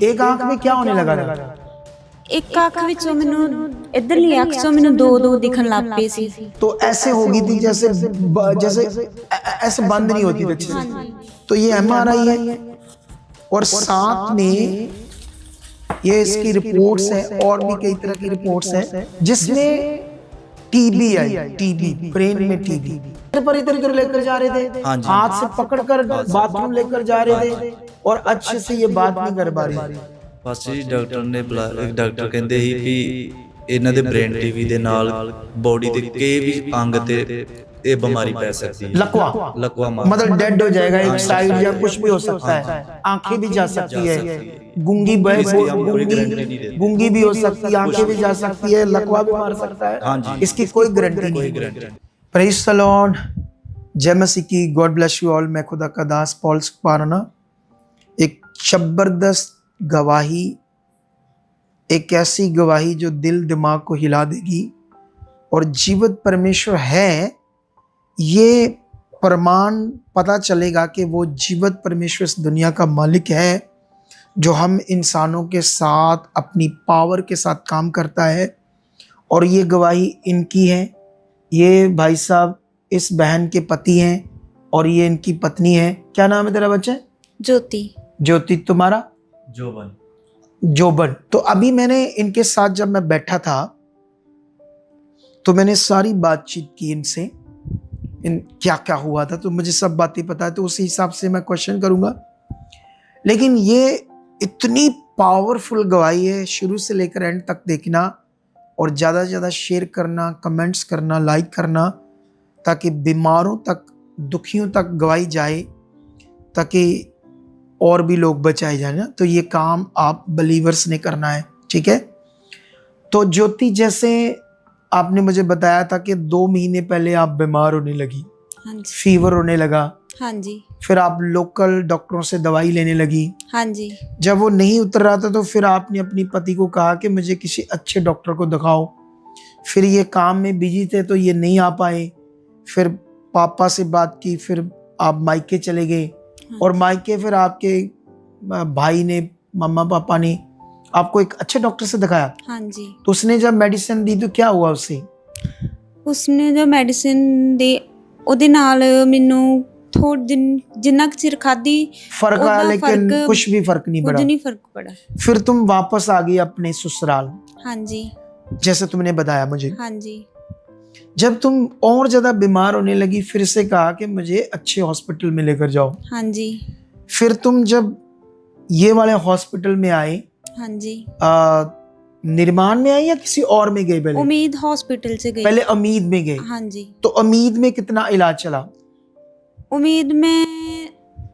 एक आंख में क्या होने लगा था? एक ਅੱਖ ਵਿੱਚੋਂ ਮੈਨੂੰ ਇਧਰਲੀ ਅੱਖ ਚੋਂ ਮੈਨੂੰ ਦੋ ਦੋ ਦਿਖਣ ਲੱਗ ਪਏ ਸੀ। तो ऐसे होगी थी जैसे जैसे ऐसे बंद नहीं होती थी अच्छे से। तो ये एमआरआई है और साथ में ये इसकी रिपोर्ट्स है और भी कई तरह की रिपोर्ट्स है जिसमें टीबी आई, टीबी ब्रेन में टीबी पर इधर उधर लेकर जा रहे थे, हाथ से पकड़कर बाथरूम लेकर जा रहे थे और अच्छे से ये बात नहीं कर पा रहे। ਬਸ ਜੀ ਡਾਕਟਰ ਨੇ ਇੱਕ ਡਾਕਟਰ ਕਹਿੰਦੇ ਸੀ ਵੀ ਇਹਨਾਂ ਦੇ ਬ੍ਰੇਨ ਟੀਵੀ ਦੇ ਨਾਲ ਬੋਡੀ ਦੇ ਕਿਸੇ ਵੀ ਅੰਗ ਤੇ ਇਹ ਬਿਮਾਰੀ ਪੈ सकती है। लकवा मतलब डेड हो जाएगा एक साइड या कुछ भी हो सकता है, आंखें भी जा सकती है, गूंगी गूंगी भी हो सकती है, आंखें भी जा सकती है, लकवा भी मार सकता है, इसकी कोई गारंटी नहीं। प्रेज़ द लॉर्ड, जय मसीह की, गॉड ब्लेस यू ऑल। मैं खुदा का दास पॉल सुखपाराना। एक जबरदस्त गवाही, एक ऐसी गवाही जो दिल दिमाग को हिला देगी और जीवित परमेश्वर है, ये प्रमाण पता चलेगा कि वो जीवित परमेश्वर इस दुनिया का मालिक है जो हम इंसानों के साथ अपनी पावर के साथ काम करता है। और ये गवाही इनकी है। ये भाई साहब इस बहन के पति हैं और ये इनकी पत्नी है। क्या नाम है तेरा बच्चा? ज्योति। ज्योति। तुम्हारा? जोबन। तो अभी मैंने इनके साथ जब मैं बैठा था तो मैंने सारी बातचीत की इनसे, इन क्या क्या हुआ था, तो मुझे सब बातें पता है, तो उसी हिसाब से मैं क्वेश्चन करूंगा। लेकिन ये इतनी पावरफुल गवाही है, शुरू से लेकर एंड तक देखना और ज़्यादा से ज़्यादा शेयर करना, कमेंट्स करना, लाइक करना, ताकि बीमारों तक, दुखियों तक गवाही जाए, ताकि और भी लोग बचाए जाए ना। तो ये काम आप बलीवर्स ने करना है, ठीक है। तो ज्योति, जैसे आपने मुझे बताया था कि 2 महीने पहले आप बीमार होने लगी, हाँ जी। फीवर होने लगा, हाँ जी। फिर आप लोकल डॉक्टरों से दवाई लेने लगी, हाँ जी। जब वो नहीं उतर रहा था तो फिर आपने अपनी पति को कहा कि मुझे किसी अच्छे डॉक्टर को दिखाओ। फिर ये काम में बिजी थे तो ये नहीं आ पाए। फिर पापा से बात की, फिर आप मायके चले गए और मायके फिर आपके भाई ने, मम्मा पापा ने आपको एक अच्छे डॉक्टर से दिखाया। हाँ जी। तो उसने जब मेडिसिन दी तो क्या हुआ उससे? उसने जो मेडिसिन दी ਉਹਦੇ ਨਾਲ ਮੈਨੂੰ थोड़े दिन जिन्ना चिर खादी फर्क आया, लेकिन कुछ भी फर्क नहीं पड़ा। कुछ नहीं फर्क पड़ा। फिर तुम वापस आ गई अपने ससुराल। हाँ जी। जैसे तुमने बताया मुझे। हाँ जी। जब तुम और ज्यादा बीमार होने लगी, फिर से कहा कि मुझे अच्छे हॉस्पिटल में लेकर जाओ। हाँ जी। फिर तुम जब ये वाले हॉस्पिटल में आए, हाँ जी, निर्माण में आई या किसी और में गए? पहले उम्मीद हॉस्पिटल से गई। पहले उम्मीद में गए। हाँ जी। तो उम्मीद में कितना इलाज चला? उम्मीद में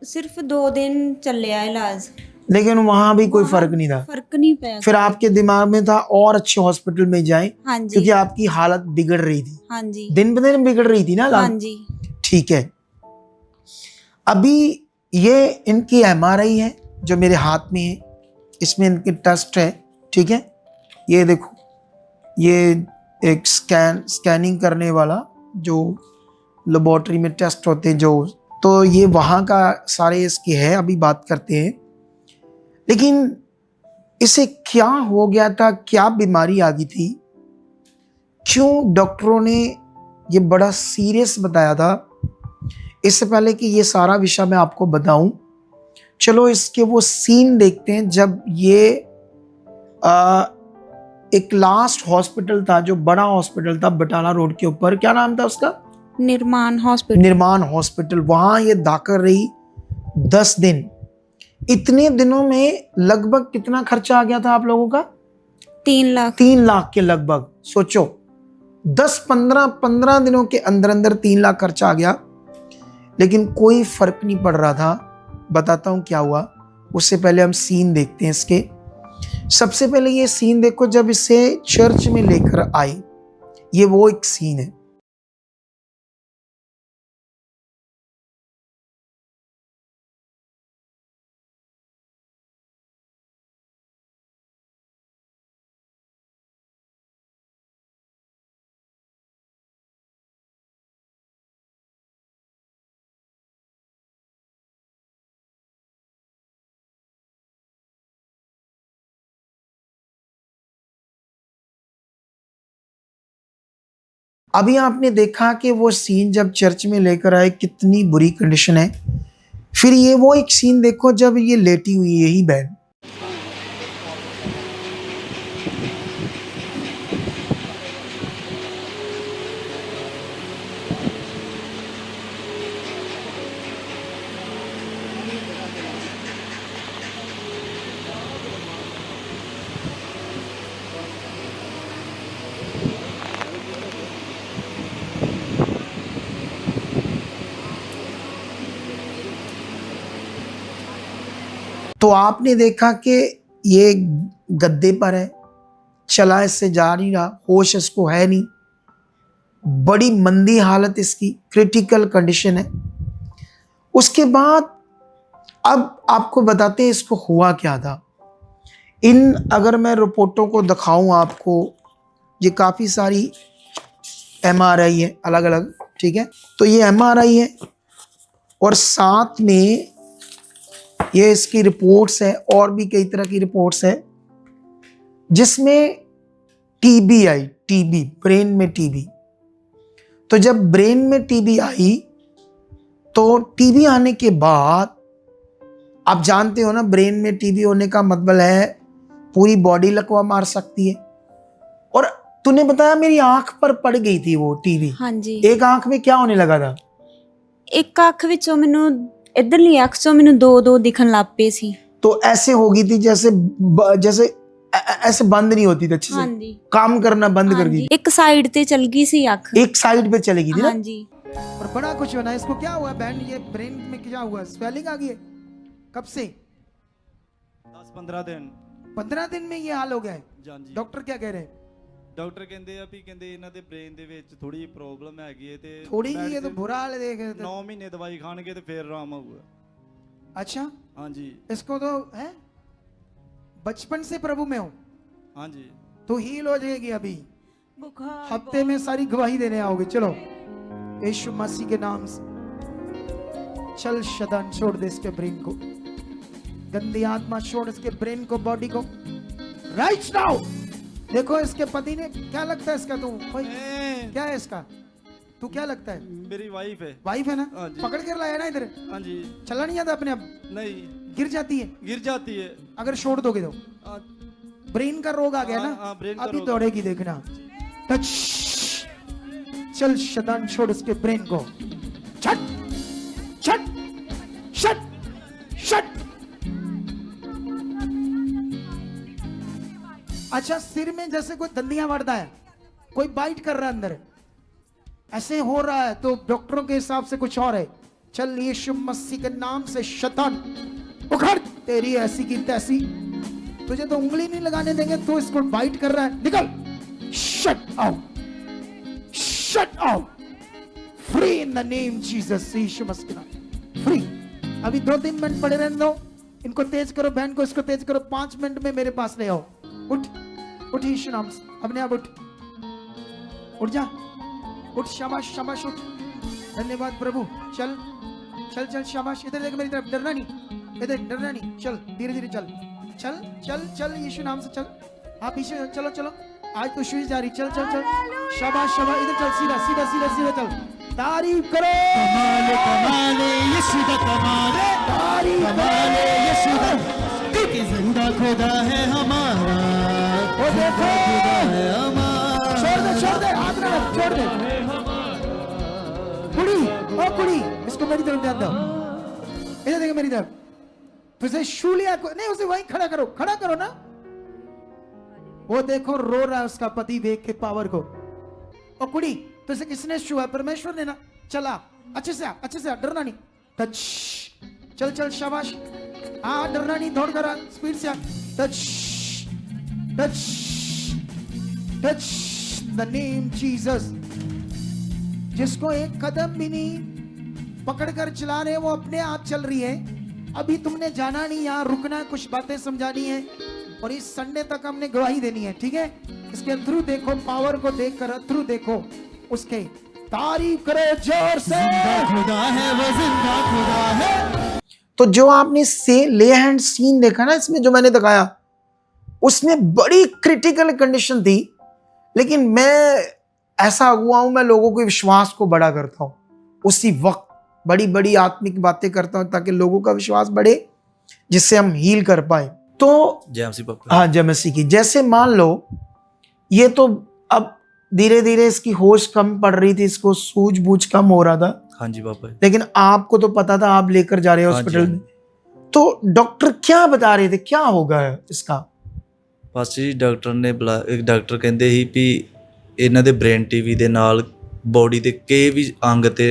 सिर्फ 2 दिन चलिया इलाज, लेकिन वहां भी कोई फर्क नहीं था। फर्क नहीं पाया। फिर आपके दिमाग में था और अच्छे हॉस्पिटल में जाएं। हाँ जी। क्योंकि आपकी हालत बिगड़ रही थी। हाँ जी। दिन ब दिन बिगड़ रही थी ना। हाँ जी। ठीक है। अभी ये इनकी एमआरआई है जो मेरे हाथ में है, इसमें इनके टेस्ट है, ठीक है। ये देखो, ये एक स्कैनिंग करने वाला जो लेबोरेटरी में टेस्ट होते हैं जो, तो ये वहाँ का सारे इसके है। अभी बात करते हैं, लेकिन इसे क्या हो गया था, क्या बीमारी आ गई थी, क्यों डॉक्टरों ने ये बड़ा सीरियस बताया था। इससे पहले कि ये सारा विषय मैं आपको बताऊं, चलो इसके वो सीन देखते हैं जब ये एक लास्ट हॉस्पिटल था, जो बड़ा हॉस्पिटल था बटाला रोड के ऊपर, क्या नाम था उसका? निर्माण हॉस्पिटल। निर्माण हॉस्पिटल। वहां ये दाखिल रही 10 दिन। इतने दिनों में लगभग कितना खर्चा आ गया था आप लोगों का? 3 लाख। 3 लाख के लगभग। सोचो 10-15 दिनों के अंदर अंदर 3 लाख खर्चा आ गया, लेकिन कोई फर्क नहीं पड़ रहा था। बताता हूं क्या हुआ। उससे पहले हम सीन देखते हैं इसके। सबसे पहले ये सीन देखो जब इसे चर्च में लेकर आए, ये वो एक सीन है। अभी आपने देखा कि वो सीन जब चर्च में लेकर आए कितनी बुरी कंडीशन है। फिर ये वो एक सीन देखो जब ये लेटी हुई है, यही बहन। तो आपने देखा कि ये गद्दे पर है, चला इससे जा नहीं रहा, होश इसको है नहीं, बड़ी मंदी हालत इसकी, क्रिटिकल कंडीशन है। उसके बाद अब आपको बताते हैं इसको हुआ क्या था। अगर मैं रिपोर्टों को दिखाऊं आपको, ये काफ़ी सारी MRI है अलग अलग, ठीक है। तो ये MRI है और साथ में ये इसकी रिपोर्ट्स है और भी कई तरह की रिपोर्ट्स है, जिसमें टीबी आई, टीबी ब्रेन में टीबी। तो जब ब्रेन में टीबी आई तो टीबी आने के बाद आप जानते हो ना, ब्रेन में टीबी होने का मतलब है पूरी बॉडी लकवा मार सकती है। और तूने बताया मेरी आंख पर पड़ गई थी वो टीबी। हाँ जी। एक आंख में क्या होने लगा था? ਇੱਕ ਅੱਖ ਵਿੱਚੋਂ ਮੈਨੂੰ ਇਧਰਲੀ ਅੱਖ ਚੋਂ ਮੈਨੂੰ ਦੋ ਦਿਖਣ ਲੱਗ ਪਏ ਸੀ। तो ऐसे हो गई थी जैसे जैसे ऐसे बंद नहीं होती थी अच्छे से, हाँ जी। काम करना बंद कर दी, ਇੱਕ ਸਾਈਡ ਤੇ ਚਲ ਗਈ ਸੀ ਅੱਖ। एक साइड पे चलेगी थी ना। हाँ जी। और बड़ा कुछ होना है। इसको क्या हुआ बहन? ये ब्रेन में क्या हुआ? स्वेलिंग आ गई है? कब से? 10-15 दिन 15 दिन में ये हाल हो गया है। ਜਾਂ ਜੀ डॉक्टर क्या कह रहे हैं? ਡਾਕਟਰ ਕਹਿੰਦੇ ਆ ਵੀ ਕਹਿੰਦੇ ਇਹਨਾਂ ਦੇ ਬ੍ਰੇਨ ਦੇ ਵਿੱਚ ਥੋੜੀ ਜਿਹੀ ਪ੍ਰੋਬਲਮ ਹੈਗੀ ਹੈ ਤੇ थोड़ी ही है तो बुरा हाल है, देख 9 ਮਹੀਨੇ ਦਵਾਈ ਖਾਣਗੇ ਤੇ ਫਿਰ ਆਰਾਮ ਆਊਗਾ। अच्छा, ਹਾਂਜੀ इसको तो है बचपन से प्रभु में हो ਹਾਂਜੀ तो हील हो जाएगी। अभी बुखार हफ्ते में सारी गवाही देने आओगे। चलो यीशु मसीह के नाम से चल, शैतान छोड़ दे इसके ब्रेन को, गंदी आत्मा छोड़ इसके ब्रेन को, बॉडी को राइट नाउ। देखो इसके पति ने, क्या लगता है इसका? तू भाई क्या है इसका? तू क्या लगता है? ਮੇਰੀ ਵਾਈਫ है। वाइफ है ना? हाँ जी। पकड़ कर लाया ना इधर। ਹਾਂਜੀ चला नहीं आता अपने आप, नहीं गिर जाती है गिर जाती है। अगर छोड़ दोगे तो। हाँ, ब्रेन का रोग आ गया हाँ, ना, हाँ, ब्रेन का अभी रोग। दौड़ेगी देखना। टच, चल शैतान छोड़ इसके ब्रेन को। छट छट शट शट। अच्छा, सिर में जैसे कोई दंदियां बढ़ता है, कोई बाइट कर रहा है अंदर, ऐसे हो रहा है तो डॉक्टरों के हिसाब से कुछ और है। चल यीशु मसीह के नाम से शैतान उखड़, तेरी ऐसी की तैसी, तुझे तो उंगली नहीं लगाने देंगे, तो इसको बाइट कर रहा है, निकल। Shut out, shut out, free in the name Jesus. यीशु मसीह के नाम फ्री। अभी 2-3 मिनट पड़े रहने दो, इनको तेज करो, बहन को इसको तेज करो, 5 मिनट में मेरे पास ले आओ। उठ उठ यीशु नाम से, अपने आप उठ, उठ जा, उठ, शाबाश शाबाश, उठ। धन्यवाद प्रभु। चल चल चल, शाबाश। इधर देख मेरी तरफ, डरना नहीं, इधर डरना नहीं, चल धीरे धीरे चल, चल चल चल, यीशु नाम से चल। हाँ पीछे चलो चलो, आज तो शुरू जा रही, चल चल चल, शाबाश शाबाश, इधर चल, सीधा सीधा सीधा सीधा चल। तारीफ करो, कमाले कमाले यीशु दा कमाले, तारीफ कमाले यीशु दा, कि जिंदा खुदा है हमारा, वो देखो, खुदा है हमारा। छोड़ दे, हाथ ना रख, छोड़ दे। कुड़ी, ओ कुड़ी, इसको मेरी तरफ ध्यान दो, इधर देखो मेरी तरफ। तुझे छू लिया नहीं, उसे वहीं खड़ा करो, खड़ा करो ना। वो देखो रो रहा है उसका पति देख के पावर को। ओ कुड़ी, तुझे किसने छुआ? परमेश्वर ने ना। चला, अच्छे से आ, डरना नहीं। टच, चल चल, शाबाश। हाँ डरना नहीं, दौड़ कर आ, स्पीड से आ। Touch touch touch, the name Jesus. जिसको एक कदम भी नहीं पकड़कर चला रहे, वो अपने आप चल रही है। अभी तुमने जाना नहीं, यहाँ रुकना है, कुछ बातें समझानी है, और इस संडे तक हमने गवाही देनी है, ठीक है? इसके थ्रू देखो, पावर को देखकर थ्रू देखो उसके। तारीफ करो जोर से। जिंदा खुदा है, वो जिंदा खुदा है। तो जो आपने ले हैंड सीन देखा ना इसमें, जो मैंने दिखाया, उसमें बड़ी क्रिटिकल कंडीशन थी, लेकिन मैं ऐसा अगुआ हूं, मैं लोगों के विश्वास को बड़ा करता हूं, उसी वक्त बड़ी बड़ी आत्मिक बातें करता हूं ताकि लोगों का विश्वास बढ़े, जिससे हम हील कर पाए। तो जय मसीह पापा। हाँ, जय मसीह की। जैसे मान लो ये तो अब धीरे धीरे इसकी होश कम पड़ रही थी, इसको सूझबूझ कम हो रहा था, हाँ जी पापा। लेकिन आपको तो पता था, आप लेकर जा रहे हो हाँ जी, हॉस्पिटल हाँ में। तो डॉक्टर क्या बता रहे थे, क्या होगा इसका? ਪਾਸਟਰ ਜੀ ਡਾਕਟਰ ਨੇ ਇੱਕ ਡਾਕਟਰ ਕਹਿੰਦੇ ਸੀ ਵੀ ਇਹਨਾਂ ਦੇ ਬ੍ਰੇਨ ਟੀਵੀ ਦੇ ਨਾਲ ਬੋਡੀ ਦੇ ਕਿਸੇ ਵੀ ਅੰਗ ਤੇ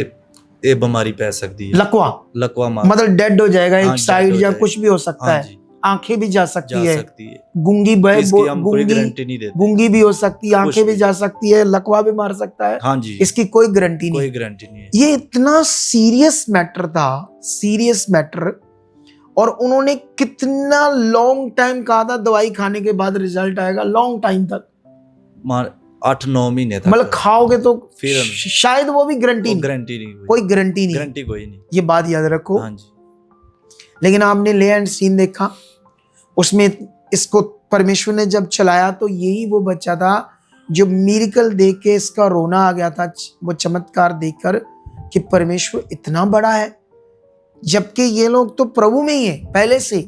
ਇਹ ਬਿਮਾਰੀ ਪੈ ਸਕਦੀ ਹੈ। लकवा ਲਕਵਾ ਮਾਰ मतलब डेड हो जाएगा हाँ, एक साइड dead हो या जाएगा। कुछ भी हो सकता हाँ है, जी, आंखें भी जा सकती जा है, सकती है। गूंगी इसकी हम कोई गूंगी गारंटी नहीं देते। गूंगी भी हो सकती है, आंखें कुछ भी भी। जा सकती है, लकवा भी मार सकता है, हाँ जी, इसकी कोई गारंटी कोई नहीं। गारंटी नहीं है। ये इतना सीरियस मैटर था, सीरियस मैटर, और उन्होंने कितना लॉन्ग टाइम कहा था दवाई खाने के बाद रिजल्ट आएगा, लॉन्ग टाइम तक, 8-9 महीने तक मतलब खाओगे तो फिर शायद वो भी गारंटी नहीं, गारंटी नहीं, कोई गारंटी नहीं, गारंटी कोई नहीं। ये बात याद रखो। हाँ जी, लेकिन आपने ले एंड सीन देखा, उसमें इसको परमेश्वर ने जब चलाया तो यही वो बच्चा था जो मिरेकल देख के इसका रोना आ गया था, वो चमत्कार देखकर कि परमेश्वर इतना बड़ा है, जबकि ये लोग तो प्रभु में ही है पहले से,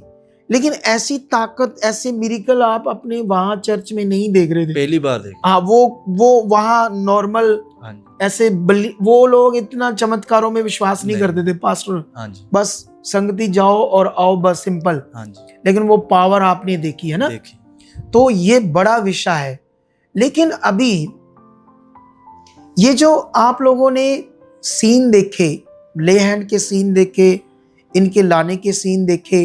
लेकिन ऐसी ताकत, ऐसे मिरेकल आप अपने वहां चर्च में नहीं देख रहे थे। पहली बार देखा। हाँ, वो वहां नॉर्मल हाँ जी, ऐसे वो लोग इतना चमत्कारों में विश्वास नहीं नहीं। करते थे पास्टर, हाँ जी, बस संगति जाओ और आओ, बस सिंपल। हाँ जी, लेकिन वो पावर आपने देखी है ना, देखी। तो ये बड़ा विषय है। लेकिन अभी ये जो आप लोगों ने सीन देखे, ले हैंड के सीन देखे, इनके लाने के सीन देखे,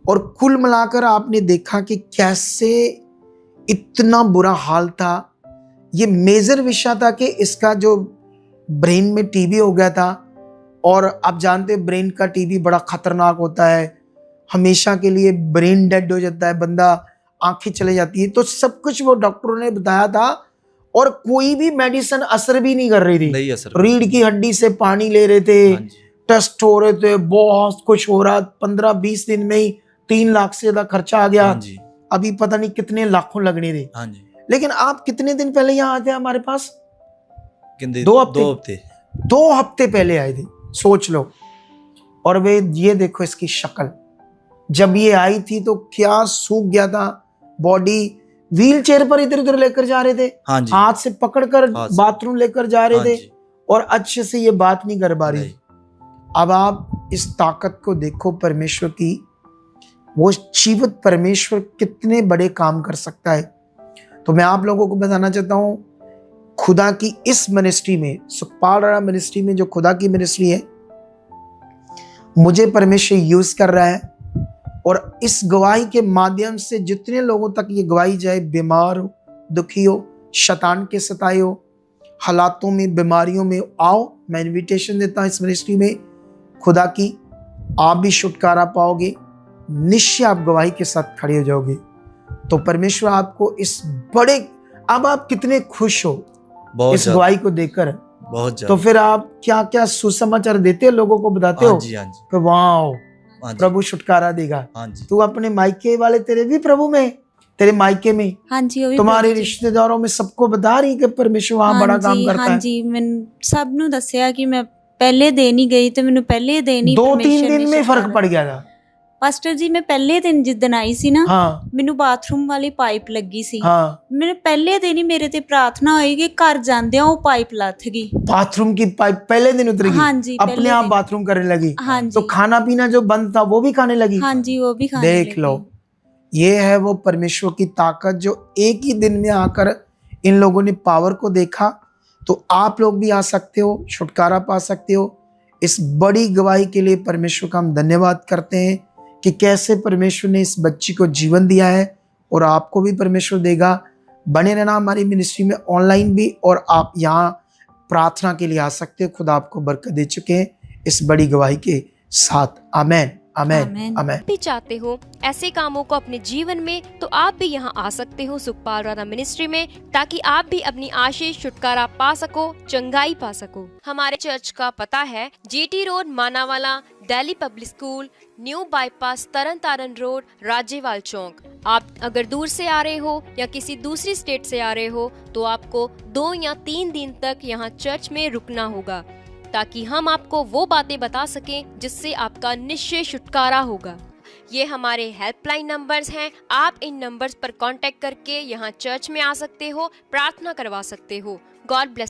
और कुल मिलाकर आपने देखा कि कैसे इतना बुरा हाल था। ये मेजर विषय था कि इसका जो ब्रेन में टीबी हो गया था, और आप जानते हैं ब्रेन का टीबी बड़ा खतरनाक होता है, हमेशा के लिए ब्रेन डेड हो जाता है, बंदा आंखें चले जाती है। तो सब कुछ वो डॉक्टरों ने बताया था, और कोई भी मेडिसिन असर भी नहीं कर रही थी। नहीं असर। रीढ़ की हड्डी से पानी ले रहे थे, हाँ जी, टेस्ट हो रहे थे, बहुत कुछ हो रहा, 15-20 दिन में ही 3 लाख से ज्यादा खर्चा आ गया। हाँ जी, अभी पता नहीं कितने लाखों लगने थे। हाँ जी। लेकिन आप कितने दिन पहले यहाँ आए थे हमारे पास? कहते 2 हफ्ते। 2 हफ्ते। 2 हफ्ते पहले आए थे, सोच लो। और वे ये देखो इसकी शक्ल, जब ये आई थी तो क्या सूख गया था बॉडी, व्हील चेयर पर इधर उधर लेकर जा रहे थे, हाँ जी, हाथ से पकड़कर हाथ से। बाथरूम लेकर जा रहे हाँ थे, जी, और अच्छे से ये बात नहीं कर पा रही। नहीं। अब आप इस ताकत को देखो परमेश्वर की, वो जीवित परमेश्वर कितने बड़े काम कर सकता है। तो मैं आप लोगों को बताना चाहता हूं, खुदा की इस मिनिस्ट्री में, सुखपाल राणा मिनिस्ट्री में, जो खुदा की मिनिस्ट्री है, मुझे परमेश्वर यूज कर रहा है, और इस गवाही के माध्यम से जितने लोगों तक ये गवाही जाए, बीमार हो, दुखी हो, शैतान के सताए हो, हालातों में, बीमारियों में, आओ, मैं इनविटेशन देता हूं इस मिनिस्ट्री में खुदा की, आप भी छुटकारा पाओगे, निश्चय आप गवाही के साथ खड़े हो जाओगे। तो परमेश्वर आपको इस बड़े, अब आप कितने खुश हो बहुत इस ज्यादा, गवाही को देखकर, बहुत तो ज्यादा। फिर आप क्या क्या सुसमाचार देते हो, लोगों को बताते हाँ हो जी, हाँ जी, कि वाओ हाँ जी, प्रभु छुटकारा देगा। हाँ जी, तू अपने मायके वाले, तेरे भी प्रभु में, तेरे मायके में, हाँ जी, वो भी तुम्हारे प्रभु जी। रिश्तेदारों में सबको बता रही कि परमेश्वर वहां बड़ा काम करता हाँ है। जी, मैंने सब ਨੂੰ ਦੱਸਿਆ ਕਿ ਮੈਂ ਪਹਿਲੇ ਦਿਨ ਹੀ ਗਈ ਤੇ ਮੈਨੂੰ ਪਹਿਲੇ ਦਿਨ ਹੀ 2-3 दिन में फर्क पड़ गया था। ਪਾਸਟਰ ਜੀ ਮੈਂ ਪਹਿਲੇ ਦਿਨ ਜਿੱਦਣ ਆਈ ਸੀ ਨਾ, हाँ ਮੈਨੂੰ ਬਾਥਰੂਮ ਵਾਲੀ ਪਾਈਪ ਲੱਗੀ ਸੀ। हाँ, ਮੇਰੇ ਪਹਿਲੇ ਦਿਨ ਹੀ ਮੇਰੇ ਤੇ ਪ੍ਰਾਰਥਨਾ ਹੋਈ ਕਿ ਘਰ ਜਾਂਦਿਆਂ ਉਹ ਪਾਈਪ ਲੱਥ ਗਈ। बाथरूम की पाइप पहले दिन उतरेगी, हाँ जी, अपने पहले आप दिन। बाथरूम करने लगी, हाँ तो जी, खाना पीना जो बंद था वो भी खाने लगी। हाँ जी, वो भी खाने देख लगी। लो, ये है वो परमेश्वर की ताकत जो एक ही दिन में आकर इन लोगों ने पावर को देखा। तो आप लोग भी आ सकते हो, छुटकारा पा सकते हो। इस बड़ी गवाही के लिए परमेश्वर का हम धन्यवाद करते हैं कि कैसे परमेश्वर ने इस बच्ची को जीवन दिया है, और आपको भी परमेश्वर देगा। बने रहना हमारी मिनिस्ट्री में ऑनलाइन भी, और आप यहाँ प्रार्थना के लिए आ सकते हो। खुदा आपको बरकत दे चुके हैं इस बड़ी गवाही के साथ। आमेन। आमेन आमेन। आमेन। भी चाहते हो ऐसे कामों को अपने जीवन में, तो आप भी यहाँ आ सकते हो सुखपाल राणा मिनिस्ट्री में, ताकि आप भी अपनी आशीष छुटकारा पा सको, चंगाई पा सको। हमारे चर्च का पता है GT road Manawala, Delhi public school, new bypass, Tarn Taran road, Rajewal chowk. आप अगर दूर से आ रहे हो या किसी दूसरी स्टेट से आ रहे हो तो आपको 2 या 3 दिन तक यहाँ चर्च में रुकना होगा, ताकि हम आपको वो बातें बता सकें जिससे आपका निश्चय छुटकारा होगा। ये हमारे हेल्पलाइन नंबर्स हैं, आप इन नंबर्स पर कांटेक्ट करके यहाँ चर्च में आ सकते हो, प्रार्थना करवा सकते हो। God bless.